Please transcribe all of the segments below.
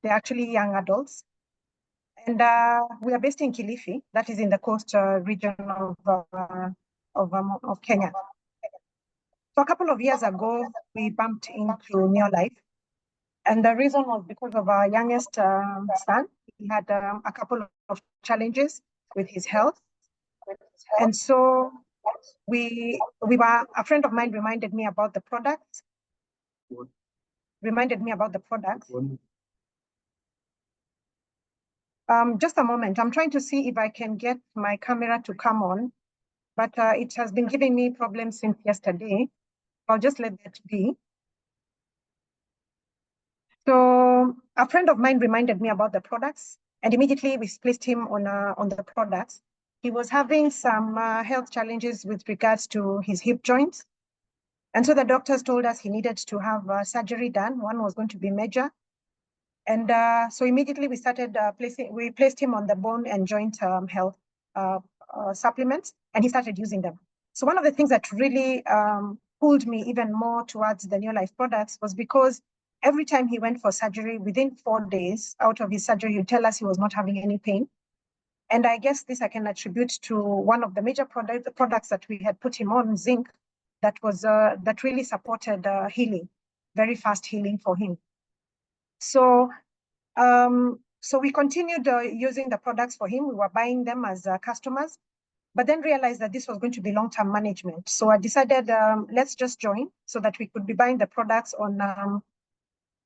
They're actually young adults. And we are based in Kilifi, that is in the coast region of Kenya. So a couple of years ago, we bumped into New Life. And the reason was because of our youngest son. He had a couple of challenges with his health. And so a friend of mine reminded me about the products. Just a moment. I'm trying to see if I can get my camera to come on, but it has been giving me problems since yesterday. I'll just let that be. So a friend of mine reminded me about the products, and immediately we placed him on the products. He was having some health challenges with regards to his hip joints. And so the doctors told us he needed to have surgery done. One was going to be major. And so immediately we started we placed him on the bone and joint health supplements, and he started using them. So one of the things that really pulled me even more towards the New Life products was because every time he went for surgery, within 4 days out of his surgery, he'd tell us he was not having any pain. And I guess this I can attribute to one of the major products that we had put him on, zinc, that really supported healing, very fast healing for him. So we continued using the products for him. We were buying them as customers, but then realized that this was going to be long-term management. So I decided, let's just join so that we could be buying the products on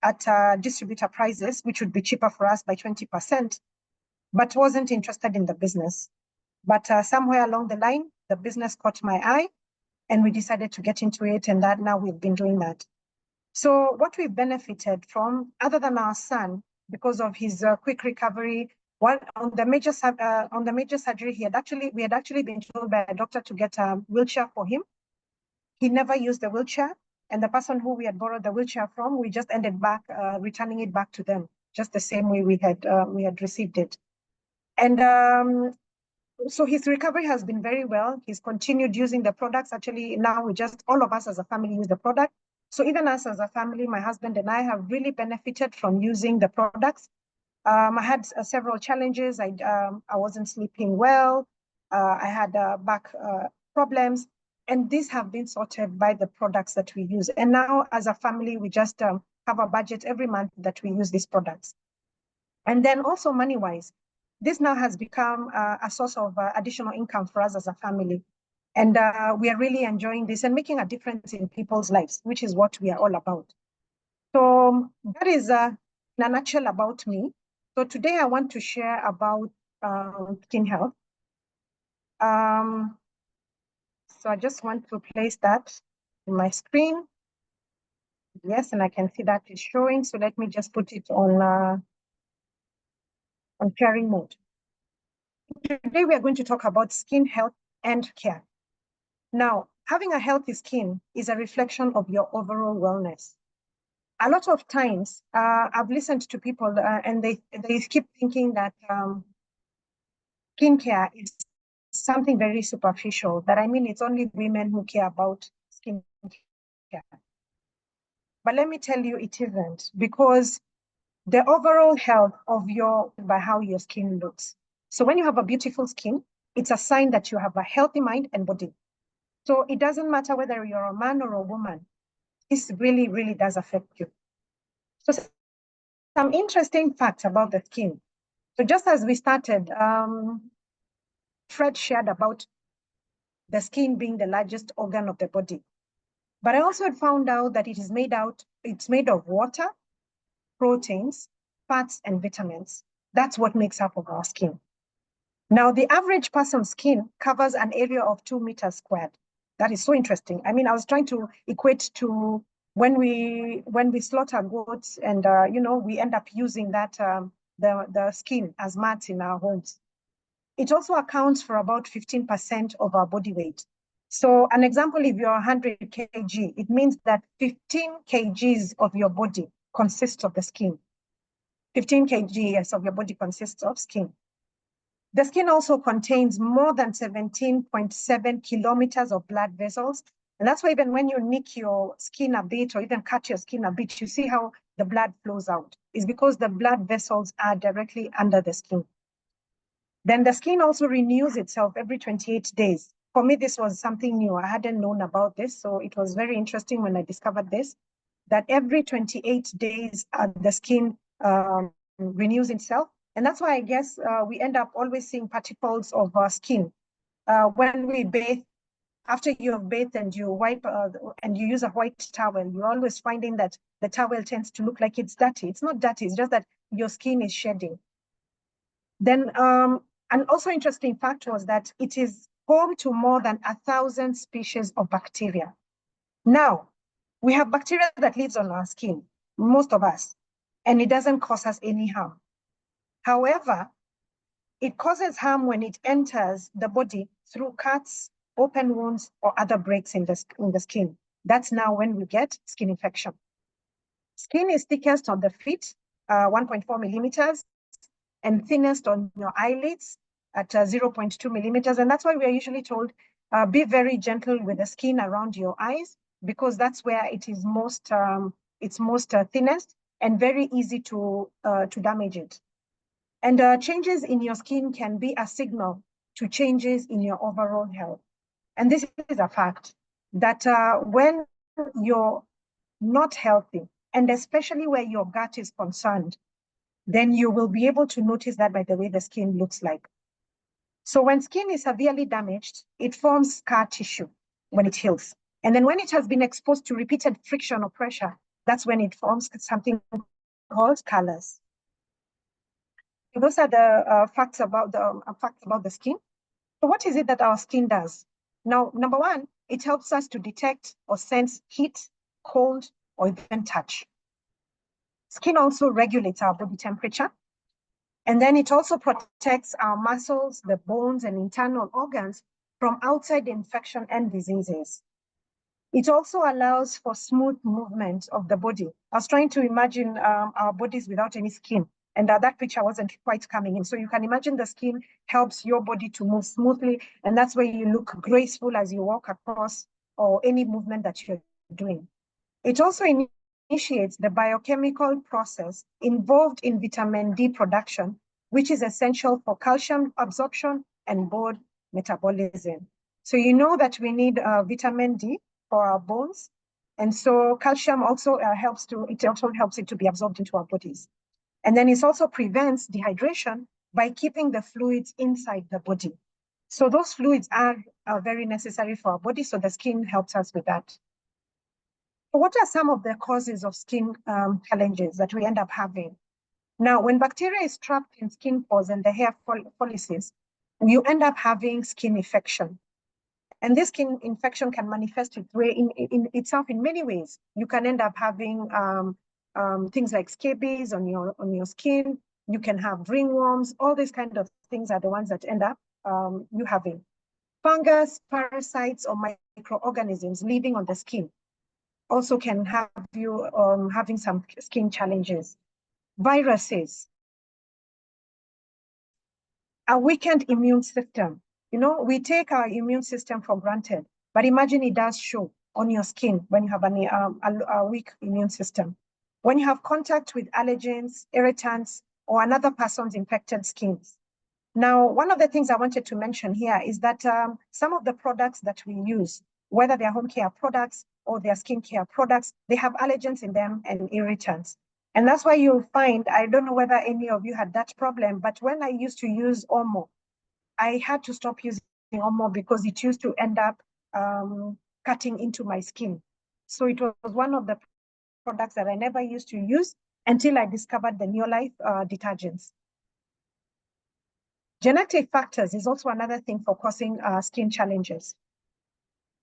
at distributor prices, which would be cheaper for us by 20%, but wasn't interested in the business. But somewhere along the line, the business caught my eye, and we decided to get into it, and that now we've been doing that. So what we benefited from, other than our son, because of his quick recovery, on the major surgery, we had actually been told by a doctor to get a wheelchair for him. He never used the wheelchair, and the person who we had borrowed the wheelchair from, we just ended back returning it back to them, just the same way we had received it. And so his recovery has been very well. He's continued using the products. Actually, now all of us as a family use the product. So even us as a family, my husband and I have really benefited from using the products. I had several challenges. I wasn't sleeping well. I had back problems, and these have been sorted by the products that we use. And now as a family, we just have a budget every month that we use these products. And then also money-wise, this now has become a source of additional income for us as a family. And we are really enjoying this and making a difference in people's lives, which is what we are all about. So that is in a nutshell about me. So today I want to share about skin health. So I just want to place that in my screen. Yes, and I can see that is showing. So let me just put it on sharing mode. Today we are going to talk about skin health and care. Now, having a healthy skin is a reflection of your overall wellness. A lot of times, I've listened to people and they keep thinking that skincare is something very superficial, that I mean, it's only women who care about skincare. But let me tell you, it isn't, because the overall health of by how your skin looks. So when you have a beautiful skin, it's a sign that you have a healthy mind and body. So it doesn't matter whether you're a man or a woman. This really, really does affect you. So some interesting facts about the skin. So just as we started, Fred shared about the skin being the largest organ of the body. But I also found out that it's made of water, proteins, fats, and vitamins. That's what makes up of our skin. Now, the average person's skin covers an area of 2 meters squared. That is so interesting. I mean, I was trying to equate to when we slaughter goats and, we end up using that, the skin as mats in our homes. It also accounts for about 15% of our body weight. So an example, if you're 100 kg, it means that 15 kgs of your body consists of the skin. 15 kgs of your body consists of skin. The skin also contains more than 17.7 kilometers of blood vessels. And that's why even when you nick your skin a bit or even cut your skin a bit, you see how the blood flows out is because the blood vessels are directly under the skin. Then the skin also renews itself every 28 days. For me, this was something new. I hadn't known about this, so it was very interesting when I discovered this, that every 28 days, the skin renews itself. And that's why I guess we end up always seeing particles of skin. When we bathe, after you have bathed and you wipe and you use a white towel, you're always finding that the towel tends to look like it's dirty. It's not dirty, it's just that your skin is shedding. Then an also interesting fact was that it is home to more than 1,000 species of bacteria. Now, we have bacteria that lives on our skin, most of us, and it doesn't cause us any harm. However, it causes harm when it enters the body through cuts, open wounds, or other breaks in the skin. That's now when we get skin infection. Skin is thickest on the feet, 1.4 millimeters, and thinnest on your eyelids at 0.2 millimeters. And that's why we are usually told, be very gentle with the skin around your eyes, because that's where it is most, thinnest and very easy to damage it. And changes in your skin can be a signal to changes in your overall health. And this is a fact that when you're not healthy, and especially where your gut is concerned, then you will be able to notice that by the way the skin looks like. So when skin is severely damaged, it forms scar tissue when it heals. And then when it has been exposed to repeated friction or pressure, that's when it forms something called callus. Those are the facts about the skin. So what is it that our skin does? Now, number one, it helps us to detect or sense heat, cold, or even touch. Skin also regulates our body temperature. And then it also protects our muscles, the bones, and internal organs from outside infection and diseases. It also allows for smooth movement of the body. I was trying to imagine our bodies without any skin, and that picture wasn't quite coming in. So you can imagine the skin helps your body to move smoothly, and that's where you look graceful as you walk across or any movement that you're doing. It also initiates the biochemical process involved in vitamin D production, which is essential for calcium absorption and bone metabolism. So you know that we need vitamin D for our bones. And so calcium also helps it to be absorbed into our bodies. And then it also prevents dehydration by keeping the fluids inside the body. So those fluids are very necessary for our body, so the skin helps us with that. So what are some of the causes of skin challenges that we end up having? Now, when bacteria is trapped in skin pores and the hair follicles, you end up having skin infection. And this skin infection can manifest itself in many ways. You can end up having things like scabies on your skin. You can have ringworms. All these kind of things are the ones that end up you having. Fungus, parasites, or microorganisms living on the skin also can have you having some skin challenges. Viruses, a weakened immune system. You know, we take our immune system for granted, but imagine it does show on your skin when you have a weak immune system. When you have contact with allergens, irritants, or another person's infected skins. Now, one of the things I wanted to mention here is that some of the products that we use, whether they're home care products or they're skincare products, they have allergens in them and irritants. And that's why you'll find, I don't know whether any of you had that problem, but when I used to use Omo, I had to stop using Omo because it used to end up cutting into my skin. So it was one of the products that I never used to use until I discovered the Neolife detergents. Genetic factors is also another thing for causing skin challenges.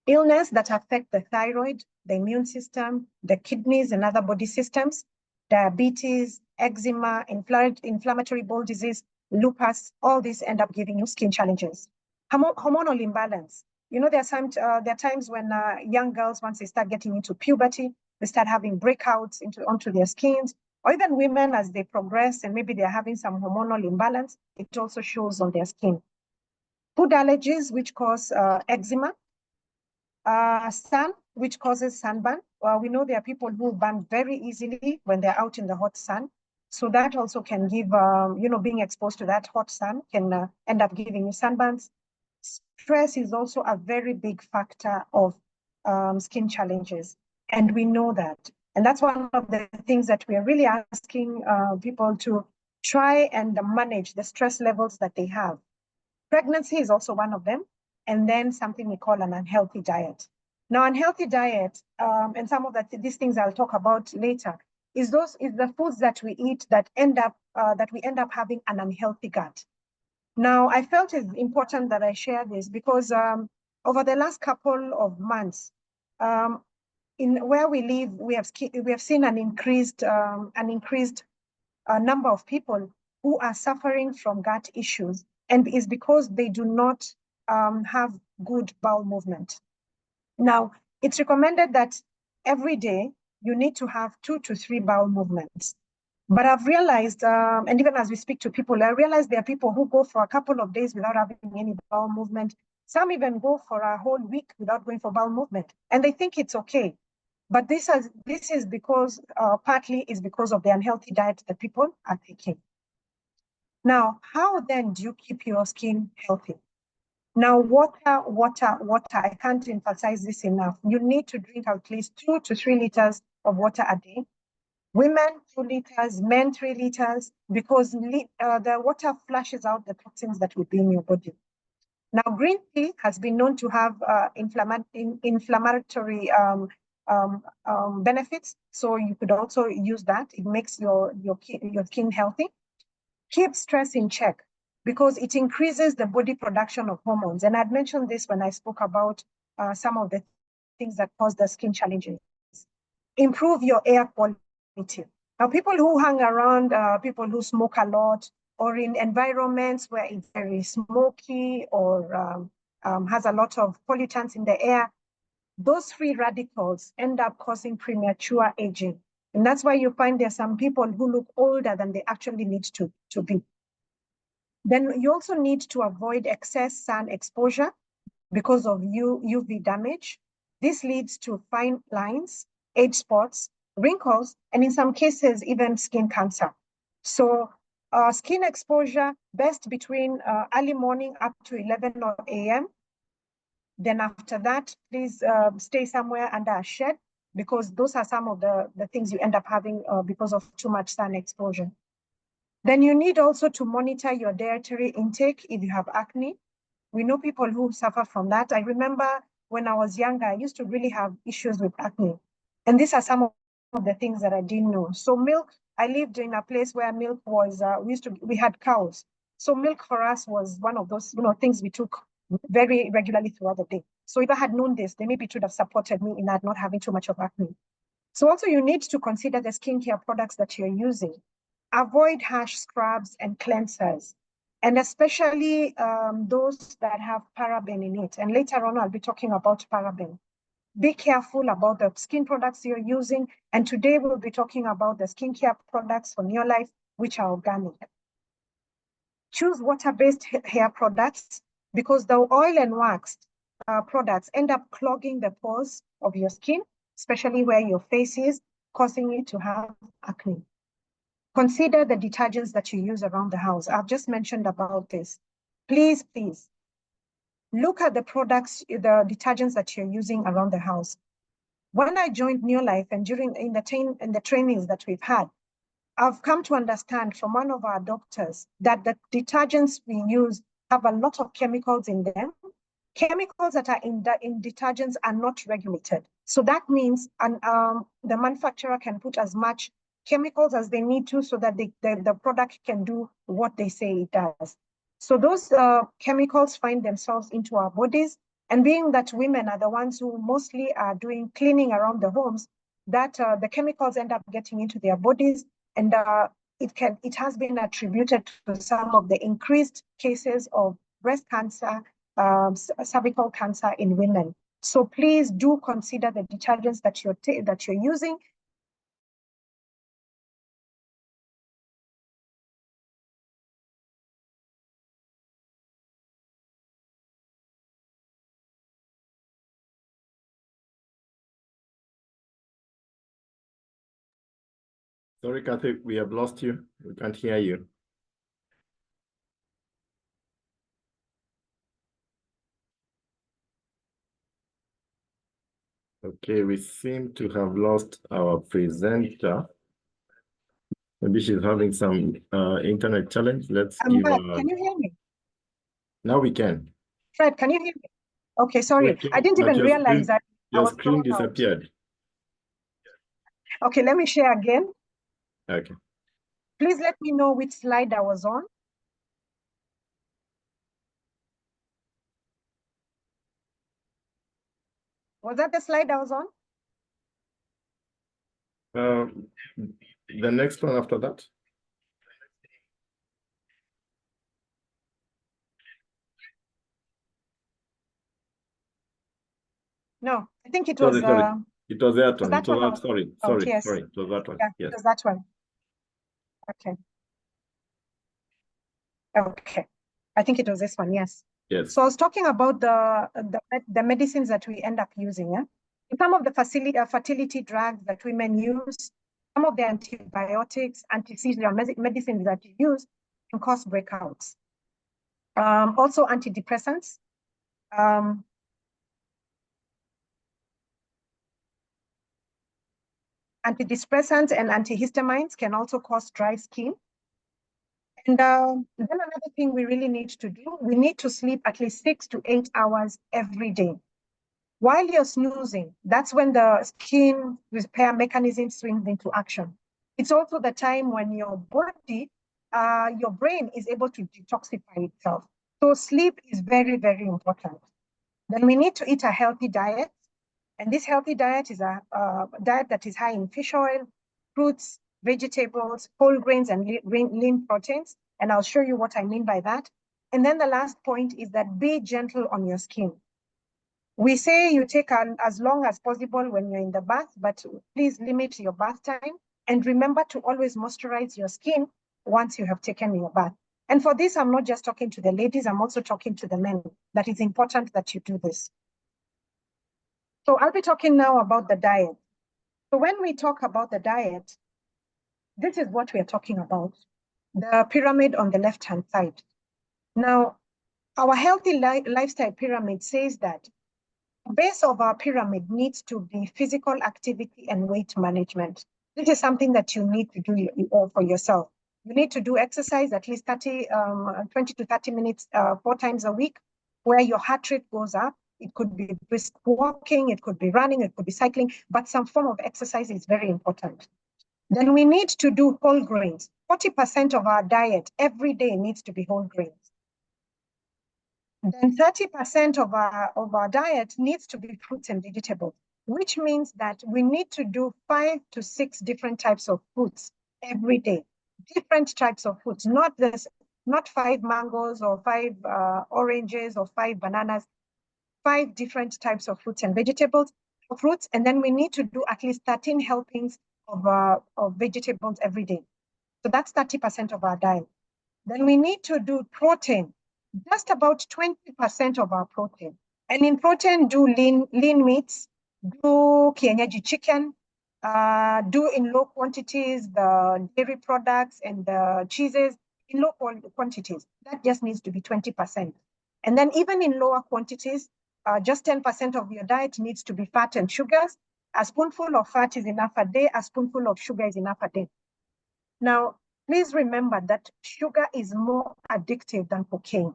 Illness that affect the thyroid, the immune system, the kidneys and other body systems, diabetes, eczema, inflammatory bowel disease, lupus, all these end up giving you skin challenges. Hormonal imbalance. You know, there are times when young girls, once they start getting into puberty, they start having breakouts onto their skins, or even women as they progress and maybe they're having some hormonal imbalance, it also shows on their skin. Food allergies, which cause eczema, sun, which causes sunburn. We know there are people who burn very easily when they're out in the hot sun. So that also can give, being exposed to that hot sun can end up giving you sunburns. Stress is also a very big factor of skin challenges. And we know that. And that's one of the things that we are really asking people to try and manage the stress levels that they have. Pregnancy is also one of them. And then something we call an unhealthy diet. Now, unhealthy diet, and some of these things I'll talk about later, is the foods that we eat that we end up having an unhealthy gut. Now, I felt it's important that I share this because over the last couple of months, in where we live, we have seen an increased number of people who are suffering from gut issues, and is because they do not have good bowel movement. Now, it's recommended that every day you need to have 2 to 3 bowel movements. But I've realized, and even as we speak to people, I realize there are people who go for a couple of days without having any bowel movement. Some even go for a whole week without going for bowel movement, and they think it's okay. But this is because partly is because of the unhealthy diet that people are taking. Now, how then do you keep your skin healthy? Now, water. I can't emphasize this enough. You need to drink at least 2 to 3 liters of water a day. Women, 2 liters, men, 3 liters, because the water flushes out the toxins that would be in your body. Now, green tea has been known to have inflammatory benefits, so you could also use that. It makes your skin healthy. Keep stress in check because it increases the body production of hormones. And I'd mentioned this when I spoke about some of the things that cause the skin challenges. Improve your air quality. Now, people who hang around people who smoke a lot, or in environments where it's very smoky or has a lot of pollutants in the air, those free radicals end up causing premature aging. And that's why you find there are some people who look older than they actually need to be. Then you also need to avoid excess sun exposure because of UV damage. This leads to fine lines, age spots, wrinkles, and in some cases, even skin cancer. So skin exposure, best between early morning up to 11 a.m. Then after that, please stay somewhere under a shed because those are some of the things you end up having because of too much sun exposure. Then you need also to monitor your dietary intake if you have acne. We know people who suffer from that. I remember when I was younger, I used to really have issues with acne. And these are some of the things that I didn't know. So milk, I lived in a place where milk was, we had cows. So milk for us was one of those, things we took very regularly throughout the day. So if I had known this, then maybe it would have supported me in not having too much of acne. So also you need to consider the skincare products that you're using. Avoid harsh scrubs and cleansers, and especially those that have paraben in it. And later on, I'll be talking about paraben. Be careful about the skin products you're using. And today we'll be talking about the skincare products from your life, which are organic. Choose water-based hair products because the oil and wax products end up clogging the pores of your skin, especially where your face is, causing you to have acne. Consider the detergents that you use around the house. I've just mentioned about this. Please, please, look at the products, the detergents that you're using around the house. When I joined New Life and in the trainings that we've had, I've come to understand from one of our doctors that the detergents we use have a lot of chemicals in them. Chemicals that are in detergents are not regulated. So that means the manufacturer can put as much chemicals as they need to so that the product can do what they say it does. So those chemicals find themselves into our bodies, and being that women are the ones who mostly are doing cleaning around the homes, that the chemicals end up getting into their bodies, and it has been attributed to some of the increased cases of breast cancer, cervical cancer in women. So please do consider the detergents that you're using. Sorry, Cathy, we have lost you. We can't hear you. Okay, we seem to have lost our presenter. Maybe she's having some internet challenge. Let's give back. her... Can you hear me? Now we can. Fred, can you hear me? Okay, sorry. I didn't even realize that your screen disappeared. Okay, let me share again. Okay. Please let me know which slide I was on. Was that the slide I was on? The next one after that. No, I think it was. Sorry. It was that one. That one. Sorry. Yes. Sorry. It was that one. Yeah, yes. It was that one. Okay. Okay. I think it was this one. Yes. Yes. So I was talking about the medicines that we end up using. Yeah. Some of the fertility drugs that women use, some of the antibiotics, anti-seizure medicines that you use can cause breakouts. Also antidepressants. Antidepressants and antihistamines can also cause dry skin. And then another thing we really need to do, we need to sleep at least 6 to 8 hours every day. While you're snoozing, that's when the skin repair mechanism swings into action. It's also the time when your body, your brain is able to detoxify itself. So sleep is very, very important. Then we need to eat a healthy diet. And this healthy diet is a diet that is high in fish oil, fruits, vegetables, whole grains, and lean proteins. And I'll show you what I mean by that. And then the last point is that be gentle on your skin. We say you take as long as possible when you're in the bath, but please limit your bath time. And remember to always moisturize your skin once you have taken your bath. And for this, I'm not just talking to the ladies, I'm also talking to the men. That it's important that you do this. So I'll be talking now about the diet. So when we talk about the diet, this is what we're talking about. The pyramid on the left-hand side. Now, our healthy lifestyle pyramid says that the base of our pyramid needs to be physical activity and weight management. This is something that you need to do for yourself. You need to do exercise at least 20 to 30 minutes 4 times a week, where your heart rate goes up. It could be brisk walking, it could be running, it could be cycling, but some form of exercise is very important. Then we need to do whole grains. 40% of our diet every day needs to be whole grains. Then 30% of our diet needs to be fruits and vegetables, which means that we need to do 5 to 6 different types of fruits every day. Different types of fruits, not 5 mangoes or 5 oranges or 5 bananas, 5 different types of fruits and vegetables, fruits, and then we need to do at least 13 helpings of vegetables every day. So that's 30% of our diet. Then we need to do protein, just about 20% of our protein. And in protein, do lean meats, do kienyeji chicken, do in low quantities the dairy products and the cheeses in low quantities. That just needs to be 20%. And then even in lower quantities, just 10% of your diet needs to be fat and sugars. A spoonful of fat is enough a day, a spoonful of sugar is enough a day. Now, please remember that sugar is more addictive than cocaine.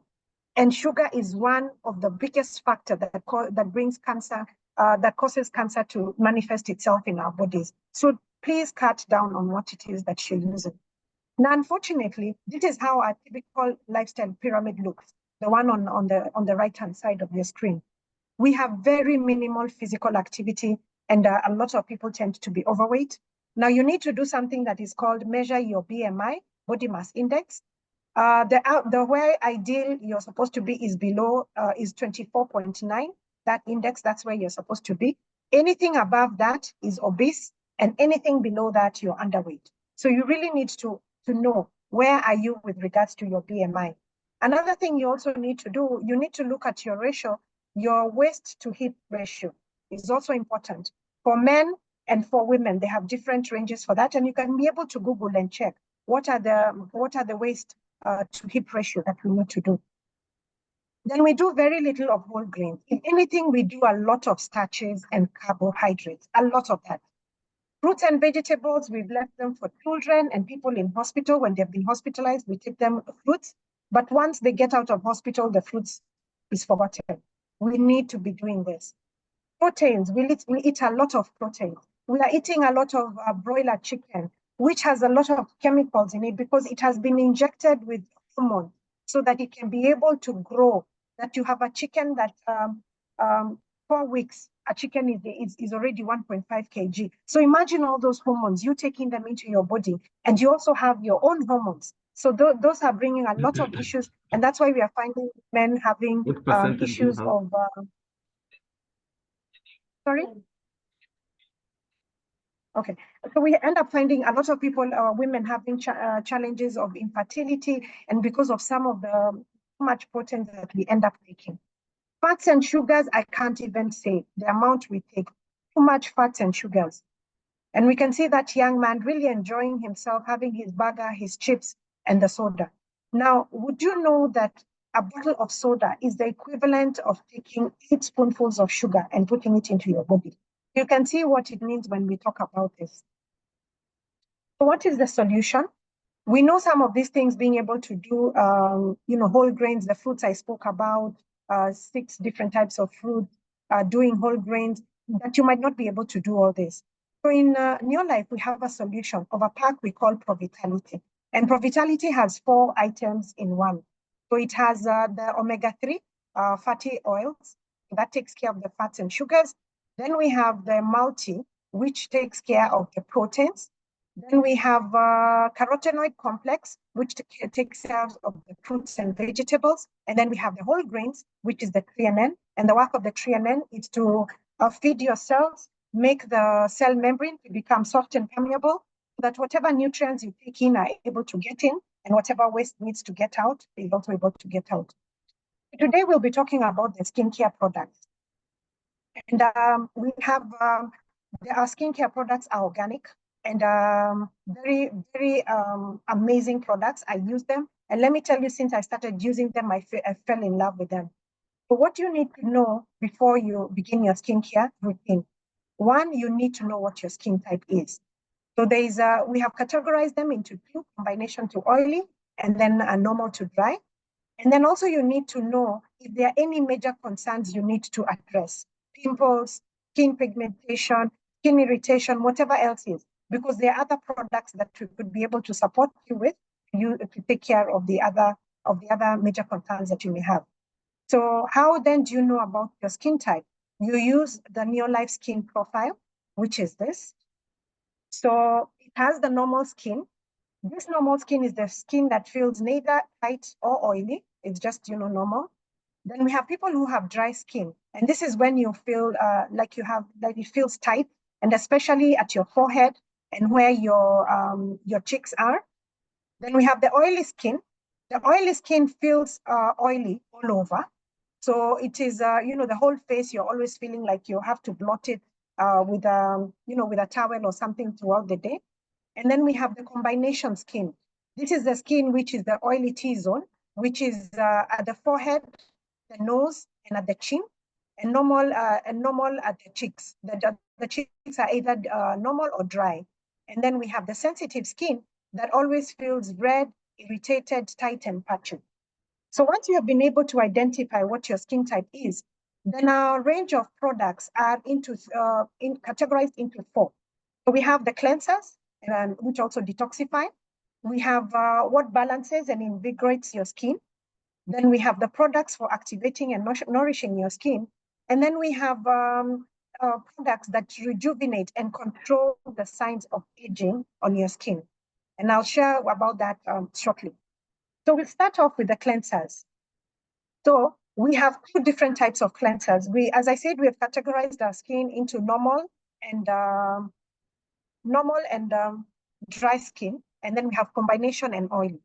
And sugar is one of the biggest factors that brings cancer, that causes cancer to manifest itself in our bodies. So please cut down on what it is that you're using. Now, unfortunately, this is how our typical lifestyle pyramid looks, the one on the right-hand side of your screen. We have very minimal physical activity, and a lot of people tend to be overweight. Now, you need to do something that is called measure your BMI, body mass index. The where ideal you're supposed to be is below, is 24.9. That index, that's where you're supposed to be. Anything above that is obese, and anything below that, you're underweight. So you really need to know where are you with regards to your BMI. Another thing you also need to do, you need to look at your ratio. Your waist to hip ratio is also important. For men And for women, they have different ranges for that. And you can be able to Google and check what are the waist to hip ratio that we need to do. Then we do very little of whole grains. If anything, we do a lot of starches and carbohydrates, a lot of that. Fruits and vegetables, we've left them for children and people in hospital. When they've been hospitalized, we take them fruits. But once they get out of hospital, the fruits is forgotten. We need to be doing this. Proteins, we eat a lot of proteins. We are eating a lot of broiler chicken, which has a lot of chemicals in it because it has been injected with hormone so that it can be able to grow. That you have a chicken that 4 weeks, a chicken is already 1.5 kg. So imagine all those hormones, you taking them into your body, and you also have your own hormones. So those are bringing a lot of issues, and that's why we are finding men having issues of. Sorry? Okay, so we end up finding a lot of people, women having challenges of infertility, and because of some of the too much protein that we end up taking. Fats and sugars, I can't even say the amount we take, too much fats and sugars. And we can see that young man really enjoying himself, having his burger, his chips, and the soda. Now, would you know that a bottle of soda is the equivalent of taking 8 spoonfuls of sugar and putting it into your body? You can see what it means when we talk about this. So what is the solution? We know some of these things being able to do, whole grains, the fruits I spoke about, 6 different types of fruit, doing whole grains, that you might not be able to do all this. So in Neolife, we have a solution of a pack we call Provitality. And Provitality has 4 items in one. So it has the omega-3 fatty oils, that takes care of the fats and sugars. Then we have the multi, which takes care of the proteins. Then we have carotenoid complex, which takes care of the fruits and vegetables. And then we have the whole grains, which is the threonine. And the work of the threonine is to feed your cells, make the cell membrane to become soft and permeable, so that whatever nutrients you take in are able to get in, and whatever waste needs to get out is also able to get out. Today, we'll be talking about the skincare products. And we have, our skincare products are organic and very, very amazing products. I use them. And let me tell you, since I started using them, I fell in love with them. So what you need to know before you begin your skincare routine, one, you need to know what your skin type is. So we have categorized them into 2, combination to oily and then a normal to dry. And then also you need to know if there are any major concerns you need to address. Pimples, skin pigmentation, skin irritation, whatever else is, because there are other products that we could be able to support you with to take care of the other major concerns that you may have. So how then do you know about your skin type? You use the Neolife skin profile, which is this. So it has the normal skin. This normal skin is the skin that feels neither tight or oily. It's just, normal. Then we have people who have dry skin. And this is when you feel like it feels tight, and especially at your forehead and where your cheeks are. Then we have the oily skin. The oily skin feels oily all over. So it is, the whole face, you're always feeling like you have to blot it with a towel or something throughout the day. And then we have the combination skin. This is the skin which is the oily T-zone, which is at the forehead, the nose, and at the chin, and normal at the cheeks. The cheeks are either normal or dry. And then we have the sensitive skin that always feels red, irritated, tight, and patchy. So once you have been able to identify what your skin type is, then our range of products are categorized into 4. So we have the cleansers, which also detoxify. We have what balances and invigorates your skin. Then we have the products for activating and nourishing your skin. And then we have products that rejuvenate and control the signs of aging on your skin. And I'll share about that shortly. So we'll start off with the cleansers. So we have 2 different types of cleansers. As I said, we have categorized our skin into normal and dry skin, and then we have combination and oily.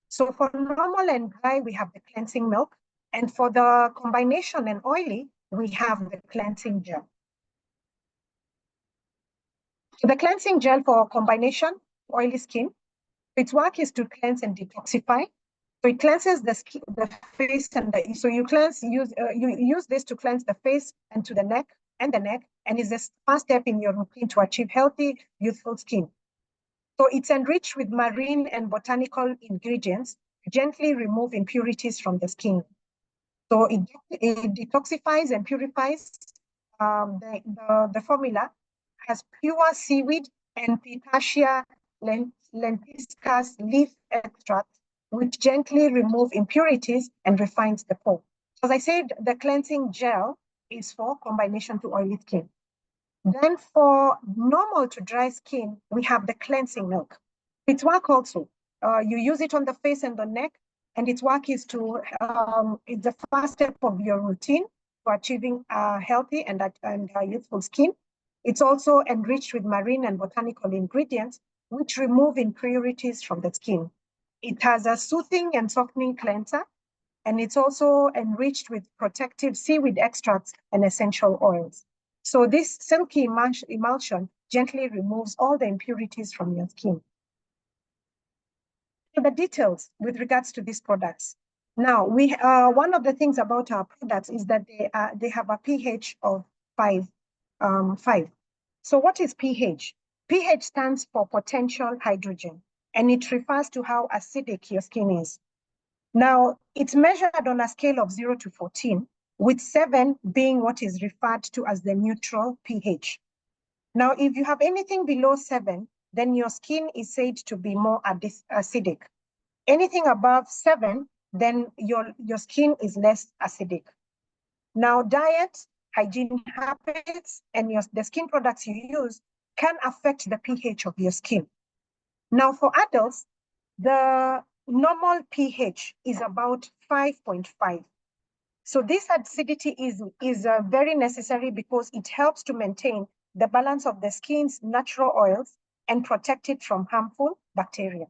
So for normal and dry, we have the cleansing milk, and for the combination and oily, we have the cleansing gel. So the cleansing gel for combination oily skin, its work is to cleanse and detoxify. So it cleanses the skin, the face, and so you use this to cleanse the face and to the neck, and is the first step in your routine to achieve healthy, youthful skin. So it's enriched with marine and botanical ingredients to gently remove impurities from the skin. So it detoxifies and purifies. The formula has pure seaweed and Pistacia lentiscus leaf extract, which gently remove impurities and refines the pore. As I said, the cleansing gel is for combination to oily skin. Then for normal to dry skin, we have the cleansing milk. Its work also, you use it on the face and the neck, and its work is to, it's the first step of your routine for achieving healthy and youthful skin. It's also enriched with marine and botanical ingredients, which remove impurities from the skin. It has a soothing and softening cleanser, and it's also enriched with protective seaweed extracts and essential oils. So this silky emulsion gently removes all the impurities from your skin. So the details with regards to these products. Now, one of the things about our products is that they have a pH of 5. So what is pH? pH stands for potential hydrogen, and it refers to how acidic your skin is. Now, it's measured on a scale of 0 to 14, with 7 being what is referred to as the neutral pH. Now, if you have anything below 7, then your skin is said to be more acidic. Anything above 7, then your skin is less acidic. Now, diet, hygiene habits, and the skin products you use can affect the pH of your skin. Now, for adults, the normal pH is about 5.5. So this acidity is very necessary because it helps to maintain the balance of the skin's natural oils and protect it from harmful bacteria.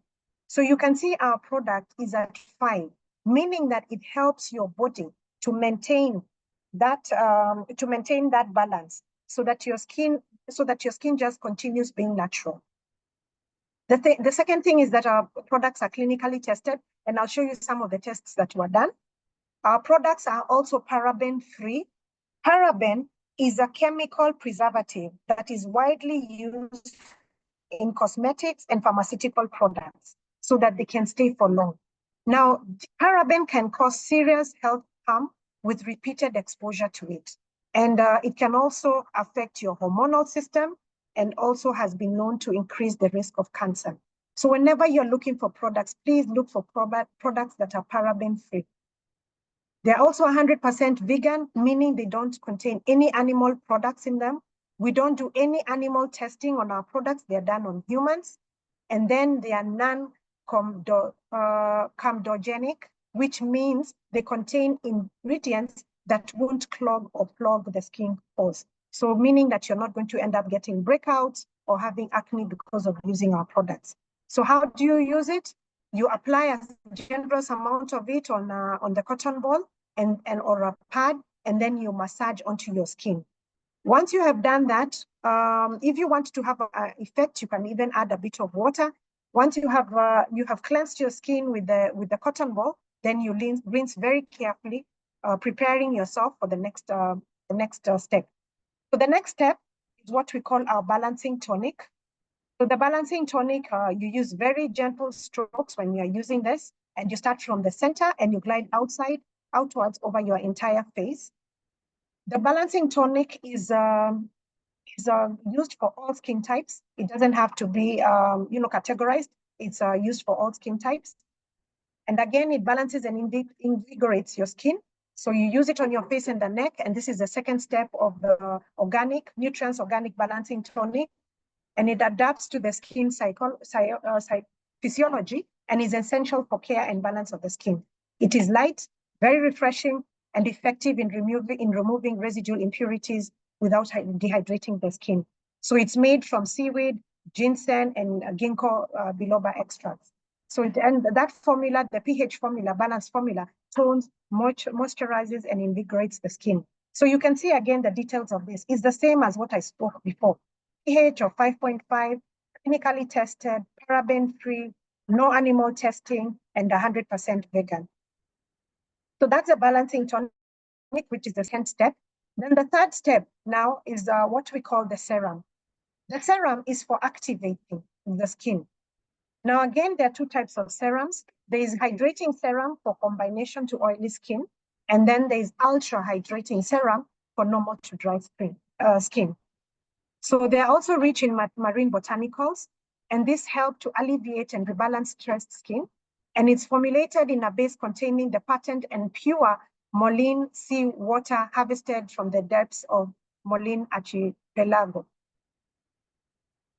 So you can see our product is at 5, meaning that it helps your body to maintain that balance so that your skin just continues being natural. The second thing is that our products are clinically tested, and I'll show you some of the tests that were done. Our products are also paraben-free. Paraben is a chemical preservative that is widely used in cosmetics and pharmaceutical products so that they can stay for long. Now, paraben can cause serious health harm with repeated exposure to it. And it can also affect your hormonal system and also has been known to increase the risk of cancer. So whenever you're looking for products, please look for products that are paraben-free. They're also 100% vegan, meaning they don't contain any animal products in them. We don't do any animal testing on our products. They're done on humans. And then they are non-comedogenic, which means they contain ingredients that won't clog or plug the skin pores. So meaning that you're not going to end up getting breakouts or having acne because of using our products. So how do you use it? You apply a generous amount of it on the cotton ball or a pad, and then you massage onto your skin. Once you have done that, if you want to have an effect, you can even add a bit of water. Once you have cleansed your skin with the cotton ball, then you rinse very carefully, preparing yourself for the next step. So the next step is what we call our balancing tonic. So the balancing tonic, you use very gentle strokes when you're using this, and you start from the center and you glide outwards over your entire face. The balancing tonic is used for all skin types. It doesn't have to be categorized. It's used for all skin types. And again, it balances and invigorates your skin. So you use it on your face and the neck, and this is the second step of the organic balancing tonic. And it adapts to the skin physiology and is essential for care and balance of the skin. It is light, very refreshing, and effective in removing residual impurities without dehydrating the skin. So it's made from seaweed, ginseng, and ginkgo biloba extracts. So and that formula, the pH formula, balance formula, tones, moisturizes, and invigorates the skin. So you can see again the details of this. It's the same as what I spoke before. pH of 5.5, clinically tested, paraben-free, no animal testing, and 100% vegan. So that's a balancing tonic, which is the second step. Then the third step now is what we call the serum. The serum is for activating the skin. Now, again, there are two types of serums. There is hydrating serum for combination to oily skin, and then there is ultra hydrating serum for normal to dry skin. So they are also rich in marine botanicals, and this helps to alleviate and rebalance stressed skin. And it's formulated in a base containing the patent and pure Moline sea water harvested from the depths of Moline archipelago.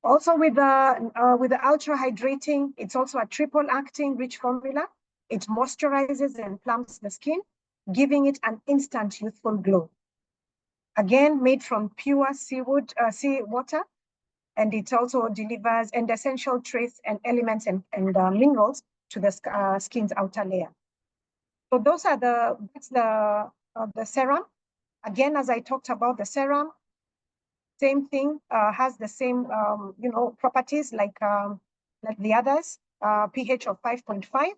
Also with the ultra hydrating, it's also a triple acting rich formula. It moisturizes and plumps the skin, giving it an instant youthful glow. Again, made from pure sea water, and it also delivers and essential trace and elements and minerals to the skin's outer layer. So those are that's the serum. Again, as I talked about, the serum, same thing, has the same properties like the others, pH of 5.5.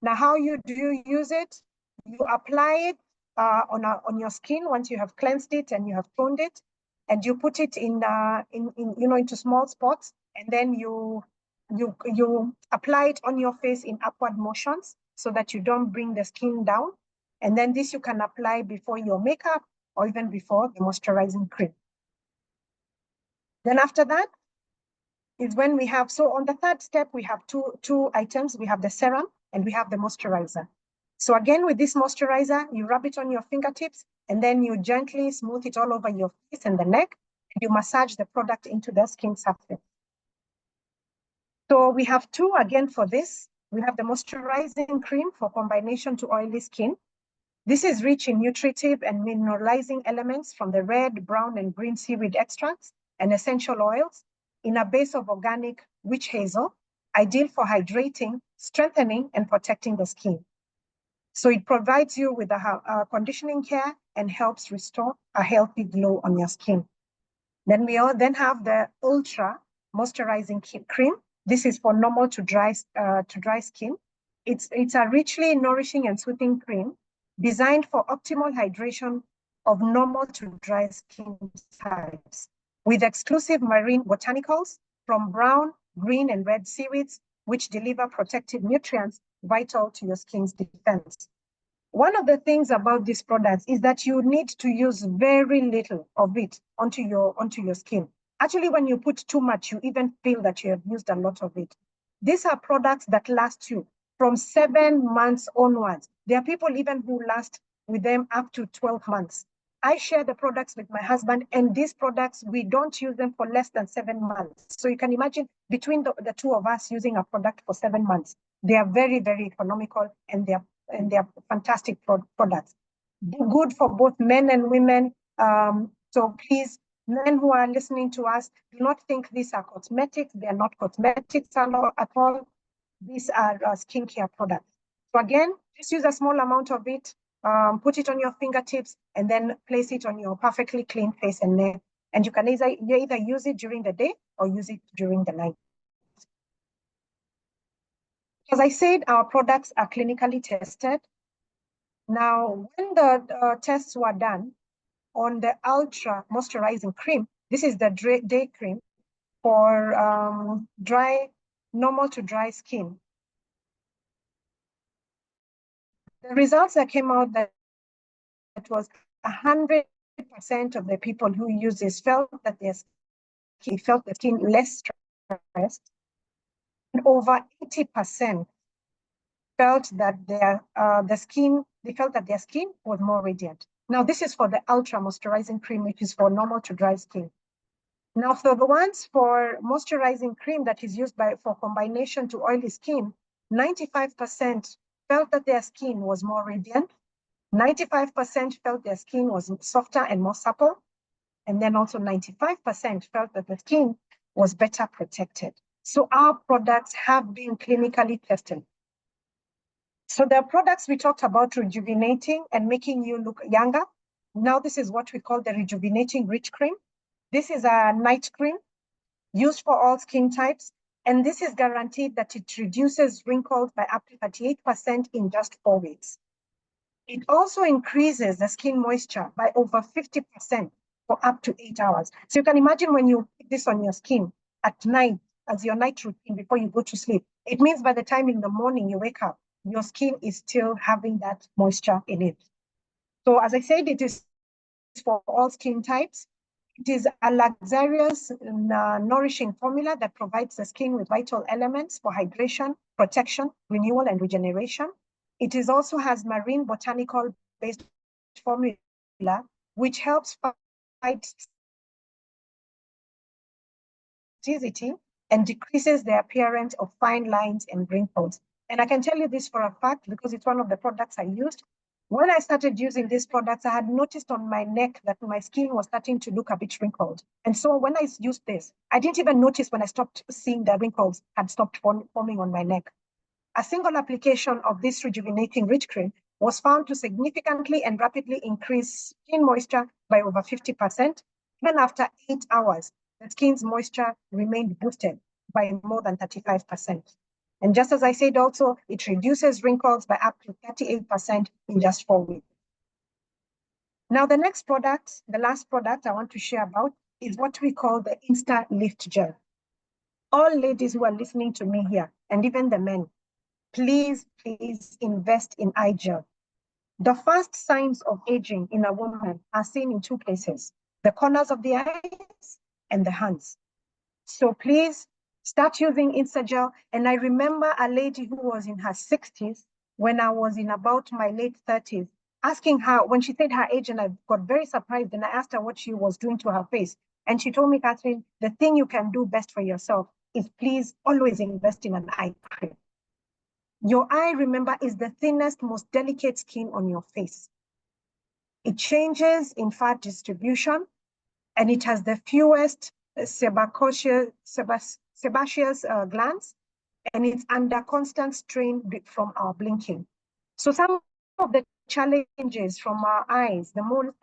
Now, how do you use it? You apply it on your skin once you have cleansed it and you have toned it, and you put it into small spots, and then you apply it on your face in upward motions so that you don't bring the skin down. And then this you can apply before your makeup or even before the moisturizing cream. Then after that is when we have, so on the third step, we have two items. We have the serum and we have the moisturizer. So again, with this moisturizer, you rub it on your fingertips and then you gently smooth it all over your face and the neck, and you massage the product into the skin surface. So we have two again for this. We have the moisturizing cream for combination to oily skin. This is rich in nutritive and mineralizing elements from the red, brown, and green seaweed extracts and essential oils in a base of organic witch hazel, ideal for hydrating, strengthening, and protecting the skin. So it provides you with a conditioning care and helps restore a healthy glow on your skin. Then we then have the ultra moisturizing cream. This is for normal to dry skin. It's a richly nourishing and soothing cream designed for optimal hydration of normal to dry skin types, with exclusive marine botanicals from brown, green, and red seaweeds, which deliver protective nutrients vital to your skin's defense. One of the things about these products is that you need to use very little of it onto your skin. Actually, when you put too much, you even feel that you have used a lot of it. These are products that last you from 7 months onwards. There are people even who last with them up to 12 months. I share the products with my husband, and these products, we don't use them for less than 7 months. So you can imagine between the two of us using a product for 7 months. They are very, very economical, and they are fantastic products. Good for both men and women. So please, men who are listening to us, do not think these are cosmetics. They are not cosmetics at all. These are skincare products. So again, just use a small amount of it, put it on your fingertips, and then place it on your perfectly clean face and neck. And you can either use it during the day or use it during the night. As I said, our products are clinically tested. Now, when the tests were done on the ultra moisturizing cream, this is the day cream for normal to dry skin. The results that came out that it was 100% of the people who use this felt the skin less stressed, and over 80% felt that their skin was more radiant. Now, this is for the ultra moisturizing cream, which is for normal to dry skin. Now, for the ones for moisturizing cream that is used for combination to oily skin, 95% felt that their skin was more radiant. 95% felt their skin was softer and more supple. And then also 95% felt that the skin was better protected. So our products have been clinically tested. So the products we talked about rejuvenating and making you look younger. Now this is what we call the rejuvenating rich cream. This is a night cream. used for all skin types. And this is guaranteed that it reduces wrinkles by up to 38% in just 4 weeks. It also increases the skin moisture by over 50% for up to 8 hours. So you can imagine when you put this on your skin at night as your night routine before you go to sleep, it means by the time in the morning you wake up, your skin is still having that moisture in it. So as I said, it is for all skin types. It is a luxurious, nourishing formula that provides the skin with vital elements for hydration, protection, renewal, and regeneration. It is also has marine botanical-based formula, which helps fight elasticity and decreases the appearance of fine lines and wrinkles. And I can tell you this for a fact because it's one of the products I used. When I started using these products, I had noticed on my neck that my skin was starting to look a bit wrinkled. And so when I used this, I didn't even notice when I stopped seeing the wrinkles had stopped forming on my neck. A single application of this rejuvenating rich cream was found to significantly and rapidly increase skin moisture by over 50%. Even after 8 hours, the skin's moisture remained boosted by more than 35%. And just as I said also, it reduces wrinkles by up to 38% in just 4 weeks. Now, the next product, the last product I want to share about is what we call the Insta Lift Gel. All ladies who are listening to me here, and even the men, please invest in eye gel. The first signs of aging in a woman are seen in 2 places, the corners of the eyes and the hands. So please start using Instagel. And I remember a lady who was in her 60s when I was in about my late 30s, asking her when she said her age, and I got very surprised. And I asked her what she was doing to her face. And she told me, Catherine, the thing you can do best for yourself is please always invest in an eye cream. Your eye, remember, is the thinnest, most delicate skin on your face. It changes in fat distribution, and it has the fewest sebaceous glands, and it's under constant strain from our blinking. So some of the challenges from our eyes,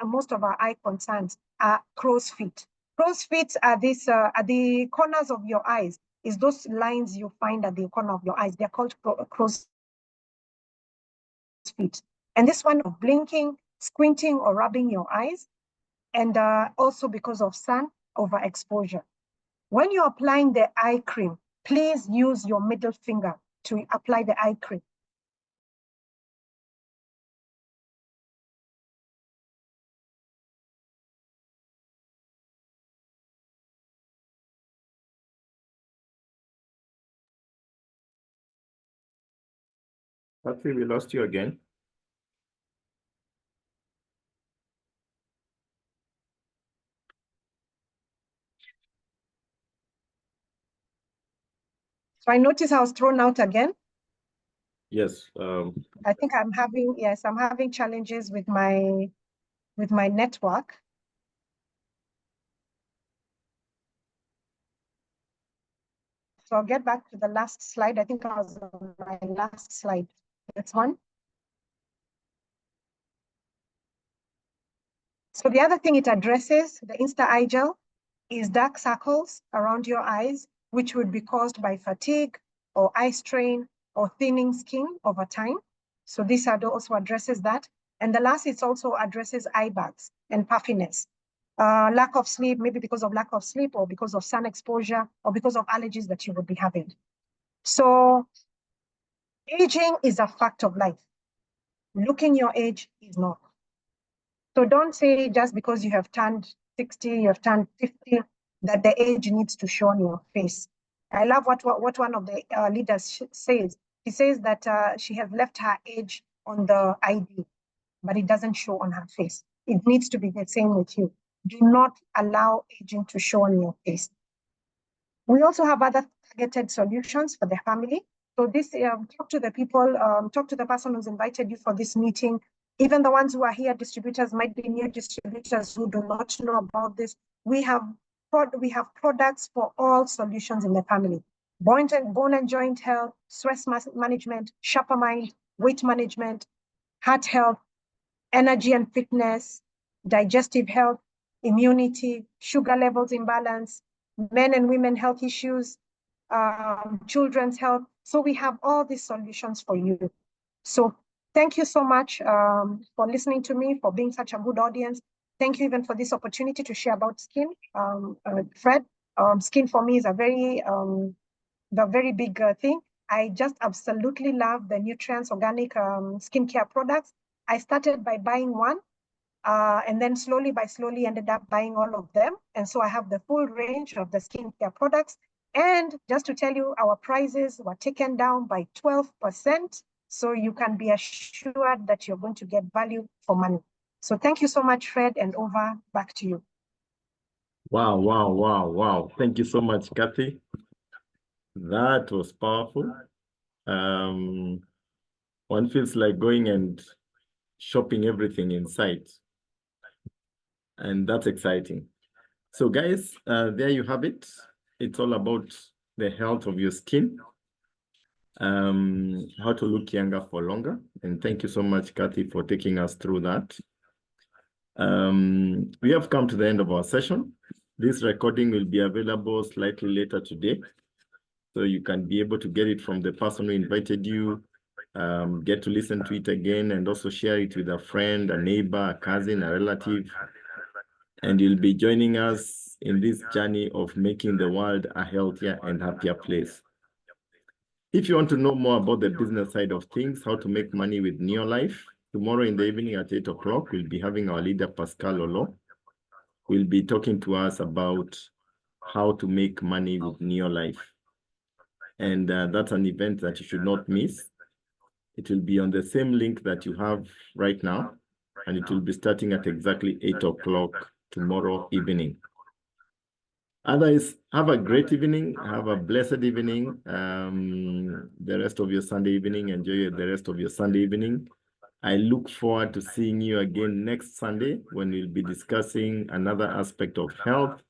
most of our eye concerns are crow's feet. Crow's feet are at the corners of your eyes, is those lines you find at the corner of your eyes. They're called crow's feet. And this one of blinking, squinting, or rubbing your eyes, and also because of sun overexposure. When you're applying the eye cream, please use your middle finger to apply the eye cream. Cathy, we lost you again. So I noticed I was thrown out again. Yes. I think I'm having challenges with my network. So I'll get back to the last slide. I think I was on my last slide. That's one. So the other thing it addresses, the Insta Eye Gel, is dark circles around your eyes, which would be caused by fatigue or eye strain or thinning skin over time. So this also addresses that. And the last, it also addresses eye bags and puffiness. Lack of sleep, maybe because of lack of sleep or because of sun exposure or because of allergies that you would be having. So aging is a fact of life. Looking your age is not. So don't say just because you have turned 60, you have turned 50, that the age needs to show on your face. I love what one of the leaders says. He says that she has left her age on the ID, but it doesn't show on her face. It needs to be the same with you. Do not allow aging to show on your face. We also have other targeted solutions for the family. So this, talk to the people, talk to the person who's invited you for this meeting. Even the ones who are here, distributors, might be new distributors who do not know about this. We have products for all solutions in the family. Bone and joint health, stress management, sharper mind, weight management, heart health, energy and fitness, digestive health, immunity, sugar levels imbalance, men and women health issues, children's health. So we have all these solutions for you. So thank you so much for listening to me, for being such a good audience. Thank you even for this opportunity to share about skin. Fred, skin for me is a very big thing. I just absolutely love the Nutrients Organic skincare products. I started by buying one, and then slowly ended up buying all of them. And so I have the full range of the skincare products. And just to tell you, our prices were taken down by 12%. So you can be assured that you're going to get value for money. So thank you so much, Fred, and over back to you. Wow, wow, wow, wow. Thank you so much, Cathy. That was powerful. One feels like going and shopping everything in sight. And that's exciting. So guys, there you have it. It's all about the health of your skin, how to look younger for longer. And thank you so much, Cathy, for taking us through that. We have come to the end of our session. This recording will be available slightly later today. So you can be able to get it from the person who invited you, get to listen to it again, and also share it with a friend, a neighbor, a cousin, a relative. And you'll be joining us in this journey of making the world a healthier and happier place. If you want to know more about the business side of things, how to make money with Neolife, tomorrow in the evening at 8 o'clock, we'll be having our leader, Pascal Olo. Will be talking to us about how to make money with Neolife. And that's an event that you should not miss. It will be on the same link that you have right now, and it will be starting at exactly 8 o'clock tomorrow evening. Otherwise, have a great evening. Have a blessed evening. The rest of your Sunday evening. Enjoy the rest of your Sunday evening. I look forward to seeing you again next Sunday when we'll be discussing another aspect of health.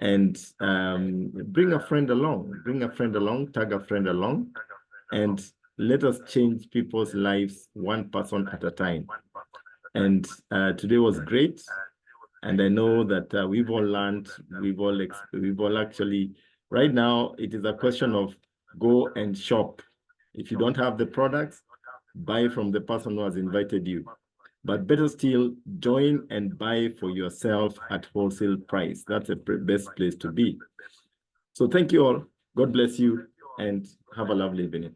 And bring a friend along. Bring a friend along. Tag a friend along. And let us change people's lives one person at a time. And today was great. And I know that we've all learned, we've all actually, right now, it is a question of go and shop. If you don't have the products, buy from the person who has invited you. But better still, join and buy for yourself at wholesale price. That's the best place to be. So thank you all. God bless you and have a lovely evening.